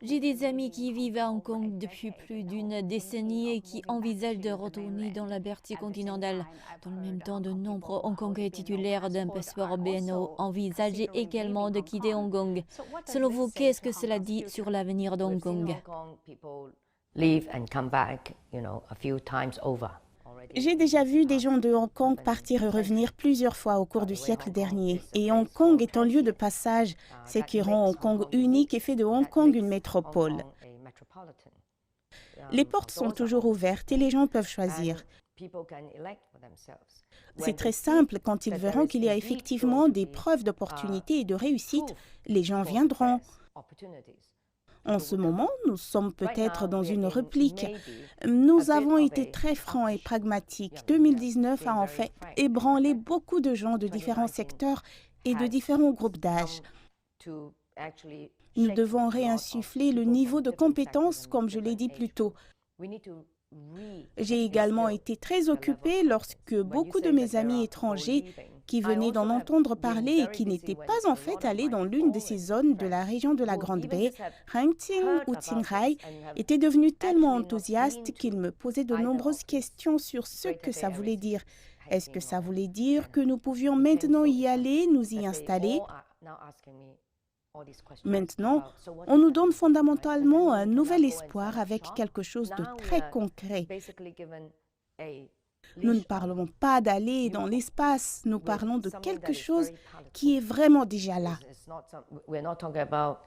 J'ai des amis qui vivent à Hong Kong depuis plus d'une décennie et qui envisagent de retourner dans la partie continentale. Dans le même temps, de nombreux Hongkongais titulaires d'un passeport BNO envisagent également de quitter Hong Kong. Selon vous, qu'est-ce que cela dit sur l'avenir de Hong Kong? Leave and come back, a few times over. J'ai déjà vu des gens de Hong Kong partir et revenir plusieurs fois au cours du siècle dernier. Et Hong Kong est un lieu de passage, ce qui rend Hong Kong unique et fait de Hong Kong une métropole. Les portes sont toujours ouvertes et les gens peuvent choisir. C'est très simple, quand ils verront qu'il y a effectivement des preuves d'opportunité et de réussite, les gens viendront. En ce moment, nous sommes peut-être dans une réplique. Nous avons été très francs et pragmatiques. 2019 a en fait ébranlé beaucoup de gens de différents secteurs et de différents groupes d'âge. Nous devons réinsuffler le niveau de compétence, comme je l'ai dit plus tôt. J'ai également été très occupée lorsque beaucoup de mes amis étrangers qui venaient d'en entendre parler et qui n'étaient pas en fait allés dans l'une de ces zones de la région de la Grande Baie, Hangting ou Qinghai, étaient devenus tellement enthousiastes qu'ils me posaient de nombreuses questions sur ce que ça voulait dire. Est-ce que ça voulait dire que nous pouvions maintenant y aller, nous y installer? Maintenant, on nous donne fondamentalement un nouvel espoir avec quelque chose de très concret. Nous ne parlons pas d'aller dans l'espace, nous parlons de quelque chose qui est vraiment déjà là. We're not talking about,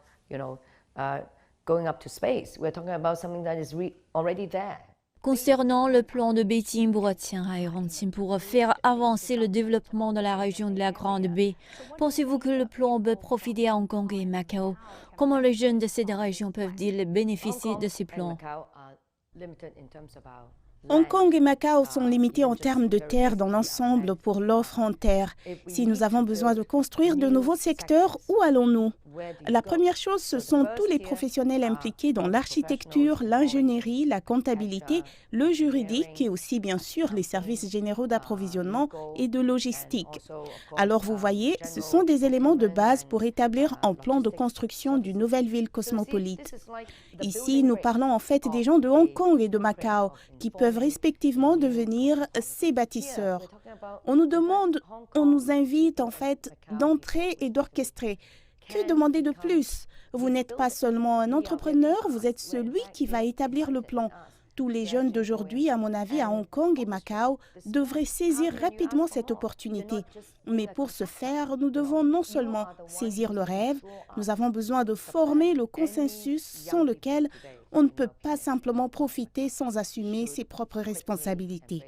going up to space. We're talking about something that is already there. Concernant le plan de Beijing pour Tianhai et Rongqing pour faire avancer le développement de la région de la Grande Baie, pensez-vous que le plan peut profiter à Hong Kong et Macao? Comment les jeunes de cette région peuvent-ils bénéficier de ces plans? Hong Kong et Macao sont limités en termes de terre dans l'ensemble pour l'offre en terre. Si nous avons besoin de construire de nouveaux secteurs, où allons-nous? La première chose, ce sont tous les professionnels impliqués dans l'architecture, l'ingénierie, la comptabilité, le juridique et aussi bien sûr les services généraux d'approvisionnement et de logistique. Alors vous voyez, ce sont des éléments de base pour établir un plan de construction d'une nouvelle ville cosmopolite. Ici, nous parlons en fait des gens de Hong Kong et de Macao qui peuvent respectivement devenir ces bâtisseurs. On nous demande, on nous invite en fait d'entrer et d'orchestrer. Que demander de plus? Vous n'êtes pas seulement un entrepreneur, vous êtes celui qui va établir le plan. Tous les jeunes d'aujourd'hui, à mon avis, à Hong Kong et Macao, devraient saisir rapidement cette opportunité. Mais pour ce faire, nous devons non seulement saisir le rêve, nous avons besoin de former le consensus sans lequel on ne peut pas simplement profiter sans assumer ses propres responsabilités.